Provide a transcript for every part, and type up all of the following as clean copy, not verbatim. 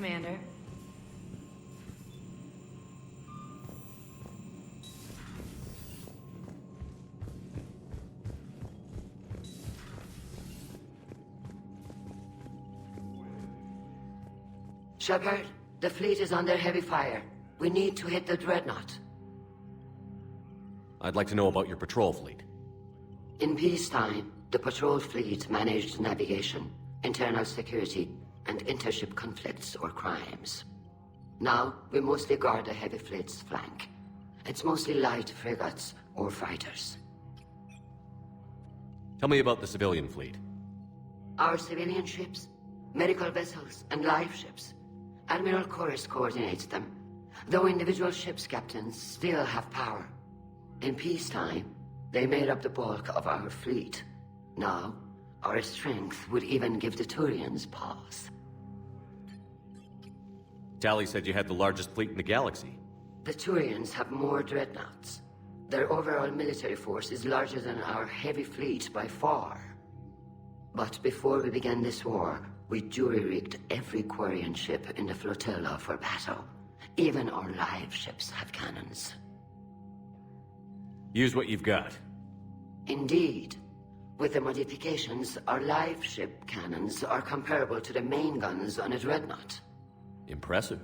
Commander. Shepard, the fleet is under heavy fire. We need to hit the Dreadnought. I'd like to know about your patrol fleet. In peacetime, the patrol fleet managed navigation, internal security, and intership conflicts or crimes. Now, we mostly guard the heavy fleet's flank. It's mostly light frigates or fighters. Tell me about the civilian fleet. Our civilian ships, medical vessels, and life ships. Admiral Chorus coordinates them, though individual ships' captains still have power. In peacetime, they made up the bulk of our fleet. Now, our strength would even give the Turians pause. Tali said you had the largest fleet in the galaxy. The Turians have more dreadnoughts. Their overall military force is larger than our heavy fleet by far. But before we began this war, we jury-rigged every Quarian ship in the flotilla for battle. Even our live ships have cannons. Use what you've got. Indeed. With the modifications, our live ship cannons are comparable to the main guns on a dreadnought. Impressive.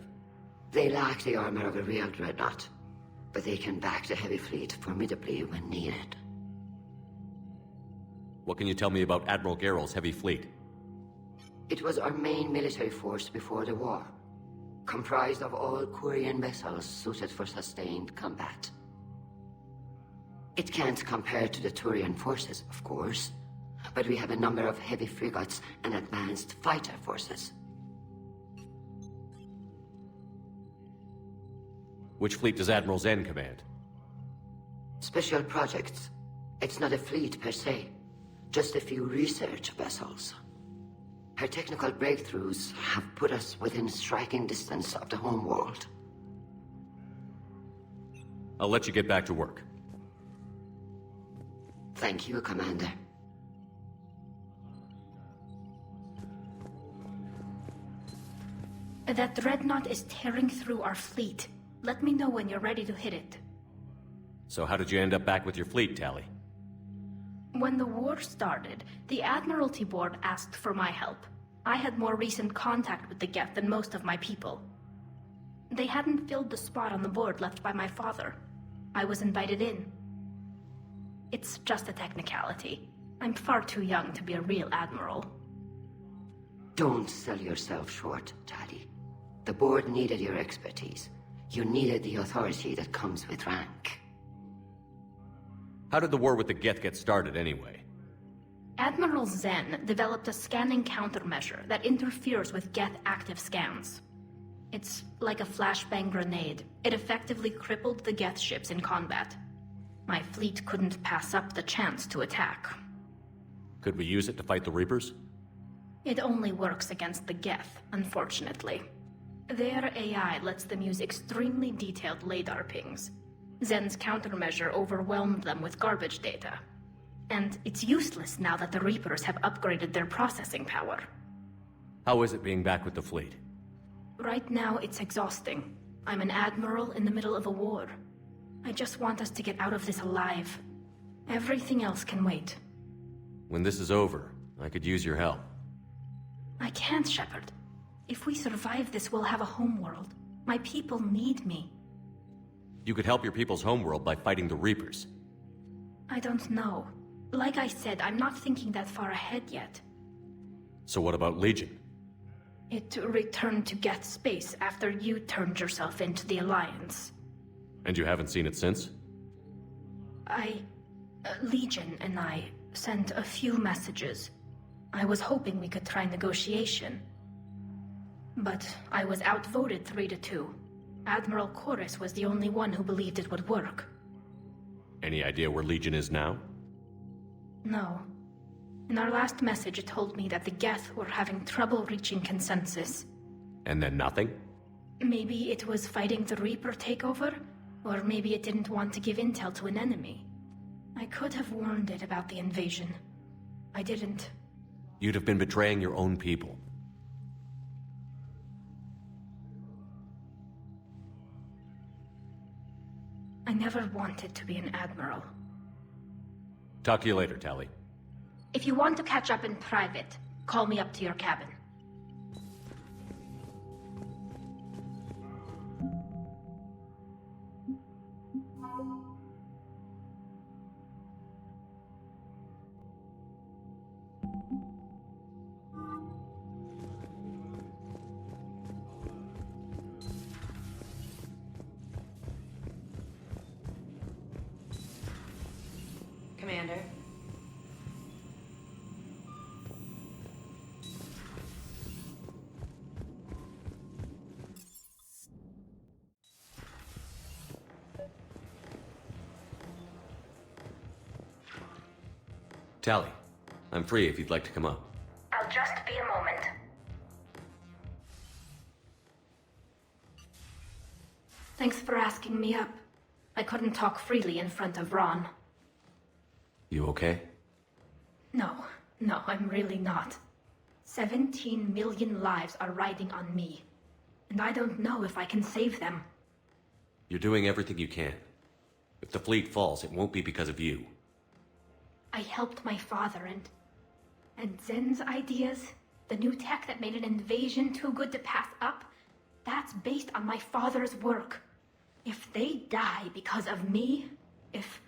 They lack the armor of a real dreadnought, but they can back the heavy fleet formidably when needed. What can you tell me about Admiral Gerrel's heavy fleet? It was our main military force before the war, comprised of all Quarian vessels suited for sustained combat. It can't compare to the Turian forces, of course, but we have a number of heavy frigates and advanced fighter forces. Which fleet does Admiral Zen command? Special projects. It's not a fleet per se, just a few research vessels. Her technical breakthroughs have put us within striking distance of the homeworld. I'll let you get back to work. Thank you, Commander. That Dreadnought is tearing through our fleet. Let me know when you're ready to hit it. So how did you end up back with your fleet, Tali? When the war started, the Admiralty Board asked for my help. I had more recent contact with the Geth than most of my people. They hadn't filled the spot on the board left by my father. I was invited in. It's just a technicality. I'm far too young to be a real admiral. Don't sell yourself short, Tali. The board needed your expertise. You needed the authority that comes with rank. How did the war with the Geth get started, anyway? Admiral Zen developed a scanning countermeasure that interferes with Geth active scans. It's like a flashbang grenade. It effectively crippled the Geth ships in combat. My fleet couldn't pass up the chance to attack. Could we use it to fight the Reapers? It only works against the Geth, unfortunately. Their AI lets them use extremely detailed LADAR pings. Zen's countermeasure overwhelmed them with garbage data. And it's useless now that the Reapers have upgraded their processing power. How is it being back with the fleet? Right now, it's exhausting. I'm an admiral in the middle of a war. I just want us to get out of this alive. Everything else can wait. When this is over, I could use your help. I can't, Shepard. If we survive this, we'll have a homeworld. My people need me. You could help your people's homeworld by fighting the Reapers. I don't know. Like I said, I'm not thinking that far ahead yet. So what about Legion? It returned to Geth space after you turned yourself into the Alliance. And you haven't seen it since? Legion and I sent a few messages. I was hoping we could try negotiation. But I was outvoted 3-2. Admiral Chorus was the only one who believed it would work. Any idea where Legion is now? No. In our last message, it told me that the Geth were having trouble reaching consensus. And then nothing? Maybe it was fighting the Reaper takeover, or maybe it didn't want to give intel to an enemy. I could have warned it about the invasion. I didn't. You'd have been betraying your own people. never wanted to be an admiral. Talk to you later, Tally. If you want to catch up in private, call me up to your cabin. Commander. Tally, I'm free if you'd like to come up. I'll just be a moment. Thanks for asking me up. I couldn't talk freely in front of Ron. You okay? No, I'm really not. 17 million lives are riding on me, and I don't know if I can save them. You're doing everything you can. If the fleet falls, it won't be because of you. I helped my father and Zen's ideas, the new tech that made an invasion too good to pass up, that's based on my father's work. If they die because of me, if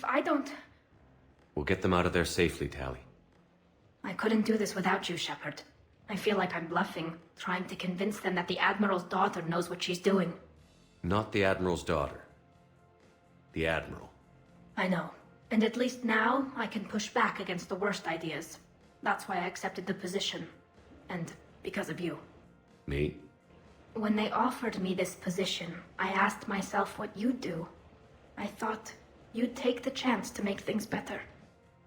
I don't... We'll get them out of there safely, Tally. I couldn't do this without you, Shepard. I feel like I'm bluffing, trying to convince them that the Admiral's daughter knows what she's doing. Not the Admiral's daughter. The Admiral. I know. And at least now, I can push back against the worst ideas. That's why I accepted the position. And because of you. Me? When they offered me this position, I asked myself what you'd do. I thought you'd take the chance to make things better.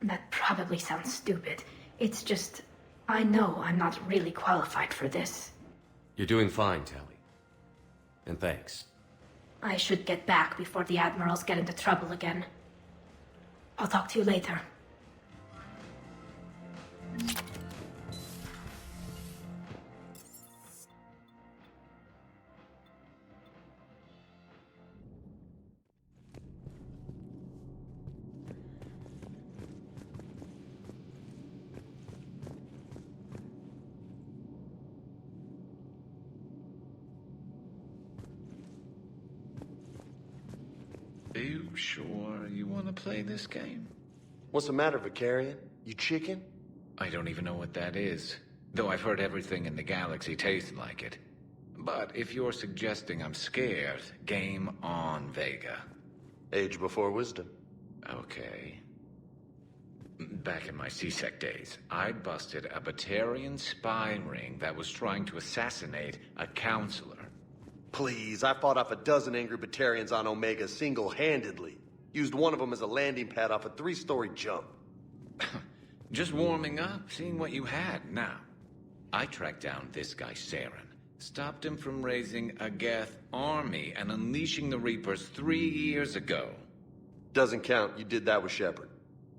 That probably sounds stupid. It's just, I know I'm not really qualified for this. You're doing fine, Tally. And thanks. I should get back before the Admirals get into trouble again. I'll talk to you later. Are you sure you want to play this game? What's the matter, Vicarian? You chicken? I don't even know what that is, though I've heard everything in the galaxy tastes like it. But if you're suggesting I'm scared, game on, Vega. Age before wisdom. Okay. Back in my C-Sec days, I busted a Batarian spy ring that was trying to assassinate a counselor. Please, I fought off a dozen angry Batarians on Omega single-handedly. Used one of them as a landing pad off a 3-story jump. Just warming up, seeing what you had. Now, I tracked down this guy, Saren. Stopped him from raising a Geth army and unleashing the Reapers 3 years ago. Doesn't count. You did that with Shepard.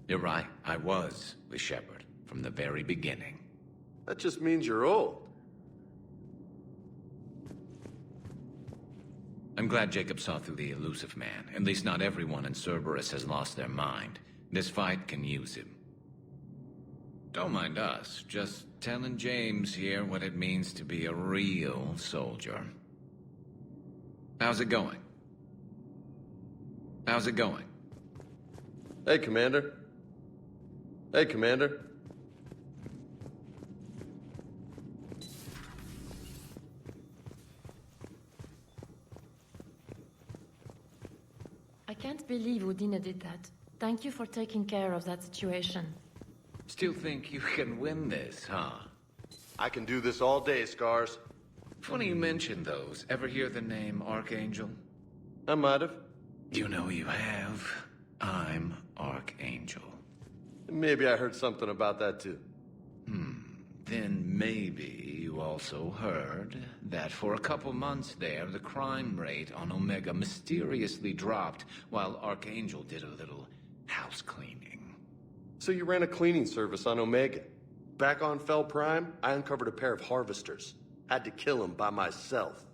You're right, I was with Shepard from the very beginning. That just means you're old. I'm glad Jacob saw through the elusive man. At least not everyone in Cerberus has lost their mind. This fight can use him. Don't mind us, just telling James here what it means to be a real soldier. How's it going? How's it going? Hey, Commander. Hey, Commander. I can't believe Udina did that. Thank you for taking care of that situation. Still think you can win this, huh? I can do this all day, Scars. Funny you mention those. Ever hear the name Archangel? I might have. You know you have. I'm Archangel. Maybe I heard something about that too. Then maybe you also heard that for a couple months there, the crime rate on Omega mysteriously dropped while Archangel did a little house cleaning. So you ran a cleaning service on Omega. Back on Fel Prime, I uncovered a pair of harvesters. Had to kill them by myself.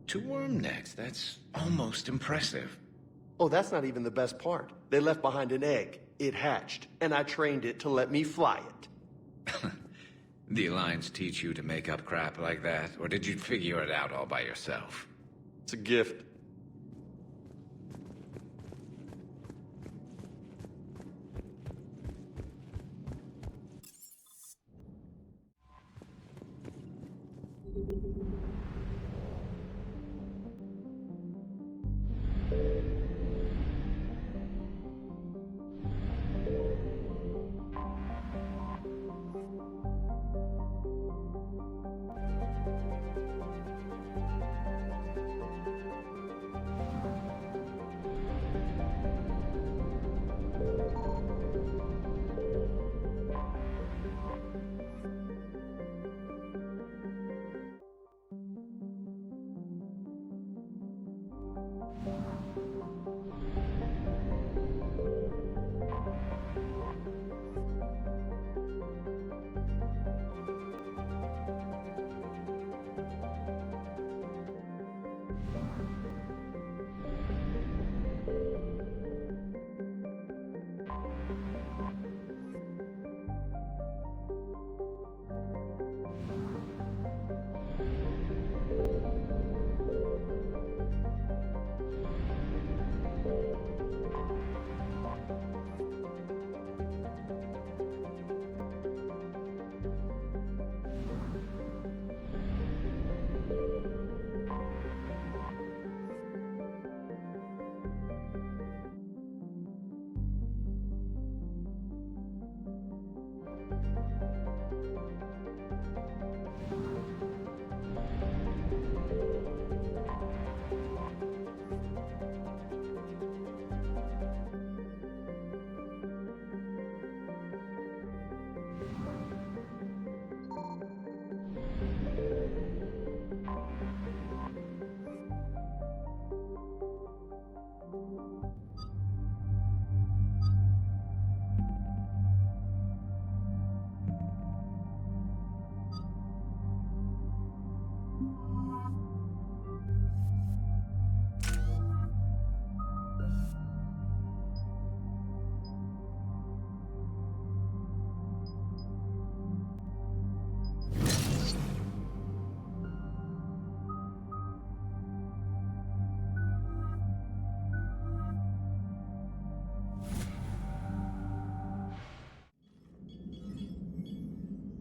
2 worm necks, that's almost impressive. Oh, that's not even the best part. They left behind an egg. It hatched, and I trained it to let me fly it. The Alliance teach you to make up crap like that, or did you figure it out all by yourself? It's a gift.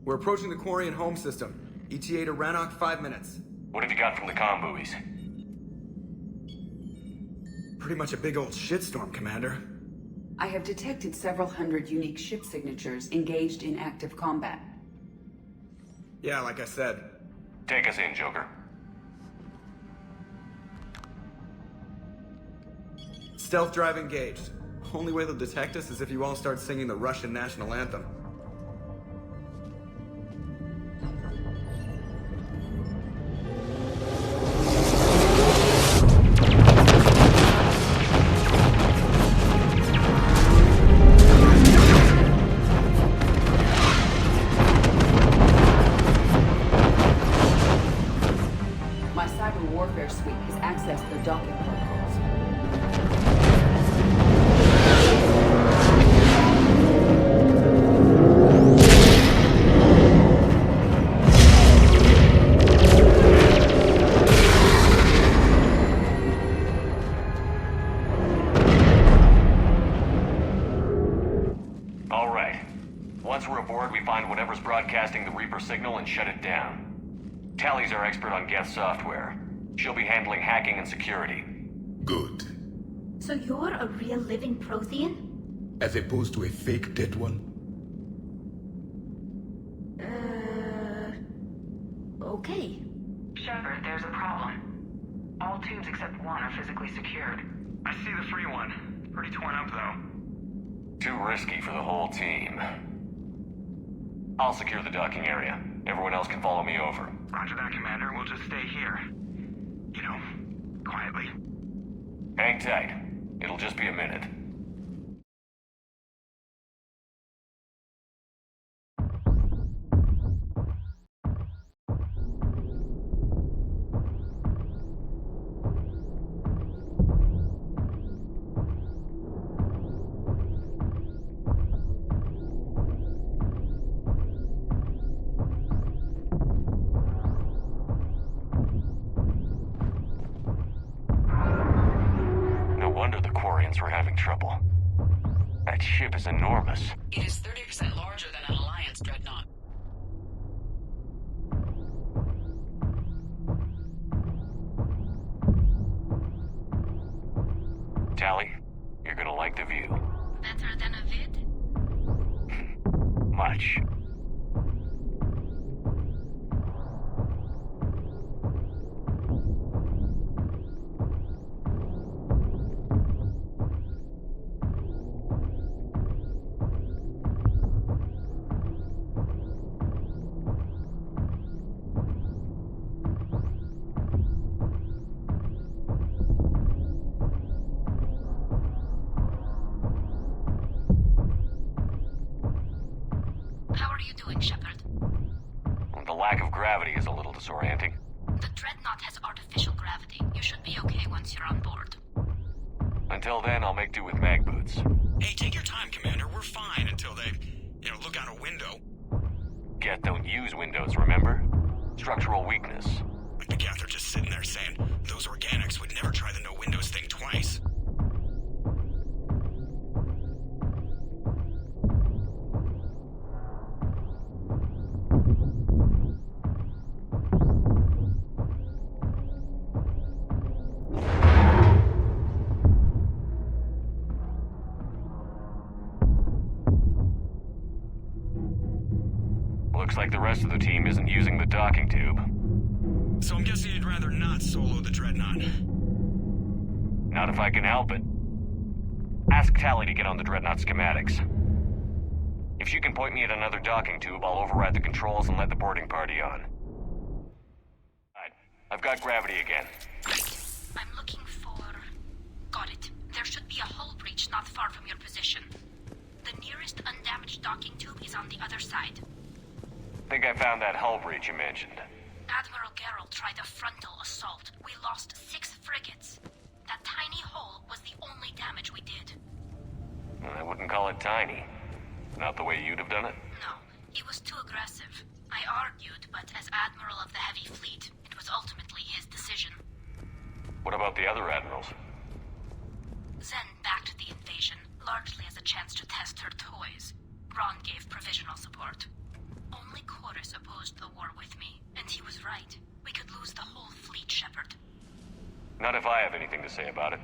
We're approaching the quarry and home system. ETA to Rannoch, 5 minutes. What have you got from the comm buoys? Pretty much a big old shitstorm, Commander. I have detected several hundred unique ship signatures engaged in active combat. Yeah, like I said. Take us in, Joker. Stealth drive engaged. Only way they'll detect us is if you all start singing the Russian national anthem. My cyber warfare suite has accessed their docking protocols. All right. Once we're aboard, we find whatever's broadcasting the Reaper signal and shut it down. Tally's our expert on Geth software. She'll be handling hacking and security. Good. So you're a real living Prothean? As opposed to a fake dead one? Okay. Shepard, there's a problem. All tubes except one are physically secured. I see the free one. Pretty torn up, though. Too risky for the whole team. I'll secure the docking area. Everyone else can follow me over. Roger that, Commander. We'll just stay here. You know, quietly. Hang tight. It'll just be a minute. Batarians were having trouble. That ship is enormous. It is 30% larger than an Alliance Dreadnought. Tally, you're gonna like the view. Better than a vid? Much. How are you doing, Shepard? The lack of gravity is a little disorienting. The Dreadnought has artificial gravity. You should be okay once you're on board. Until then, I'll make do with mag boots. Hey, take your time, Commander. We're fine until they, look out a window. Geth don't use windows, remember? Structural weakness. Like the Geth are just sitting there saying, those organics would never try the no windows thing twice. Looks like the rest of the team isn't using the docking tube. So I'm guessing you'd rather not solo the Dreadnought. Not if I can help it. Ask Tally to get on the Dreadnought schematics. If she can point me at another docking tube, I'll override the controls and let the boarding party on. Alright, I've got gravity again. Right. I'm looking for... Got it. There should be a hull breach not far from your position. The nearest undamaged docking tube is on the other side. Think I found that hull breach you mentioned. Admiral Geralt tried a frontal assault. We lost 6 frigates. That tiny hole was the only damage we did. I wouldn't call it tiny. Not the way you'd have done it. No, he was too aggressive. I argued, but as Admiral of the Heavy Fleet, it was ultimately his decision. What about the other admirals? Zen backed the invasion, largely as a chance to test her toys. Ron gave provisional support. Only Chorus opposed the war with me, and he was right. We could lose the whole fleet, Shepard. Not if I have anything to say about it.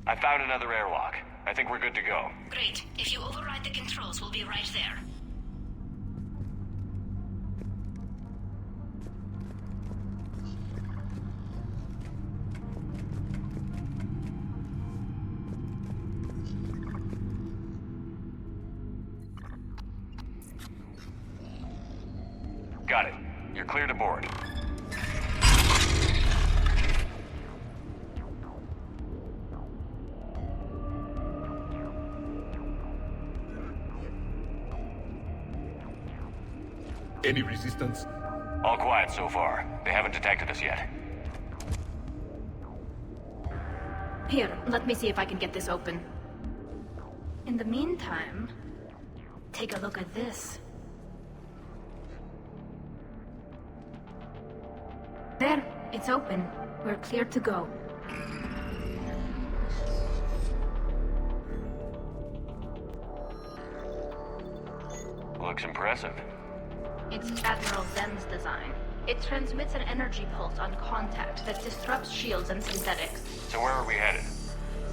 I found another airlock. I think we're good to go. Great. If you override the controls, we'll be right there. Got it. You're clear to board. Any resistance? All quiet so far. They haven't detected us yet. Here, let me see if I can get this open. In the meantime, take a look at this. There, it's open. We're clear to go. Looks impressive. It's Admiral Zen's design. It transmits an energy pulse on contact that disrupts shields and synthetics. So where are we headed?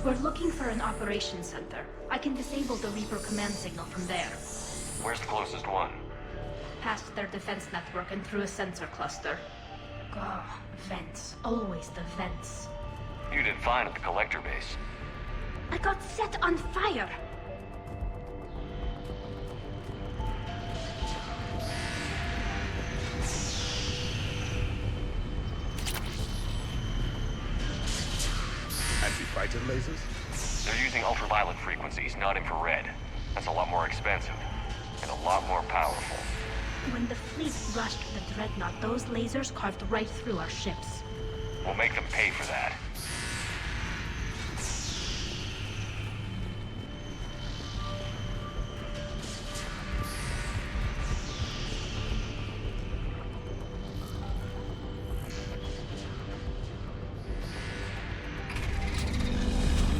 We're looking for an operations center. I can disable the Reaper command signal from there. Where's the closest one? Past their defense network and through a sensor cluster. Oh, vents. Always the vents. You did fine at the collector base. I got set on fire! Anti-fighter lasers? They're using ultraviolet frequencies, not infrared. That's a lot more expensive, and a lot more powerful. When the fleet rushed the Dreadnought, those lasers carved right through our ships. We'll make them pay for that.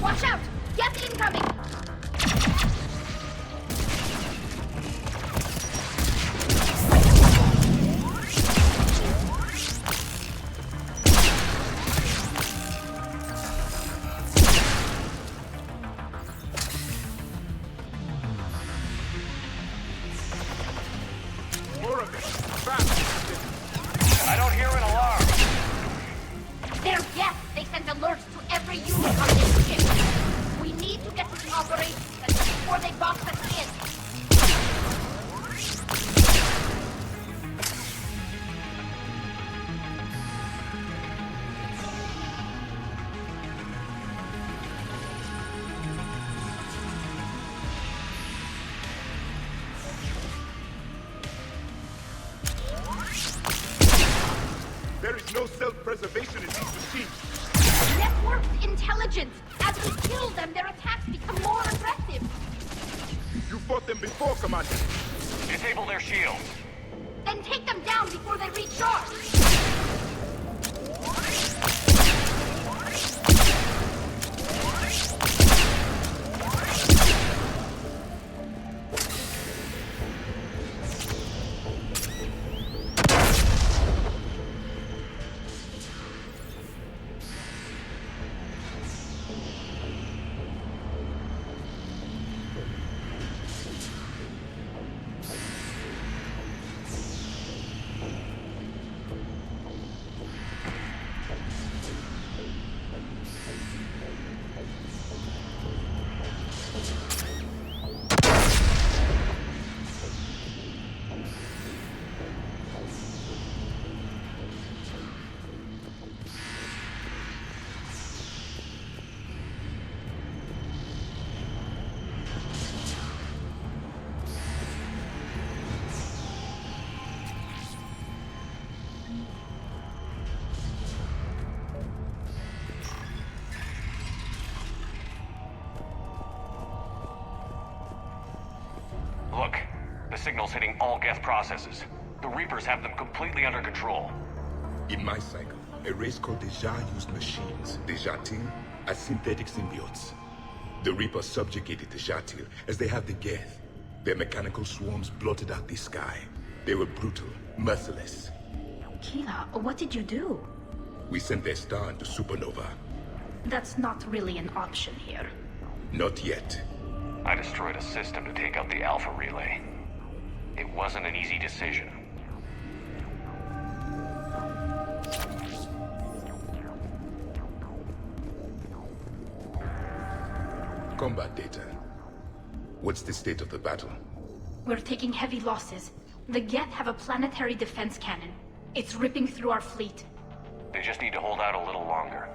Watch out! Geth incoming! More of it. Fast. I don't hear an alarm. They're Geth! They sent alerts to every unit on this ship! We need to get to the operations center before they box us in! There is no self-preservation in these machines. Networked intelligence! As we kill them, their attacks become more aggressive! You fought them before, Commander. Disable their shields. Then take them down before they recharge! Look, the signal's hitting all Geth processes. The Reapers have them completely under control. In my cycle, a race called the Jah used machines, the Jatil, as synthetic symbiotes. The Reapers subjugated the Jatil as they have the Geth. Their mechanical swarms blotted out the sky. They were brutal, merciless. Kila, what did you do? We sent their star into supernova. That's not really an option here. Not yet. I destroyed a system to take out the Alpha Relay. It wasn't an easy decision. Combat data. What's the state of the battle? We're taking heavy losses. The Geth have a planetary defense cannon. It's ripping through our fleet. They just need to hold out a little longer.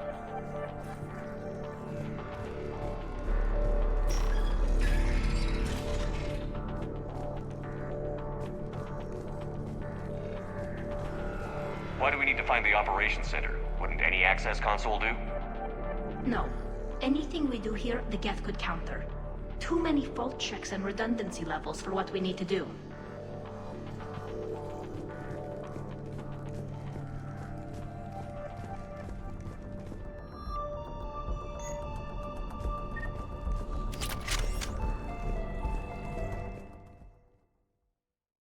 Why do we need to find the operations center? Wouldn't any access console do? No. Anything we do here, the Geth could counter. Too many fault checks and redundancy levels for what we need to do.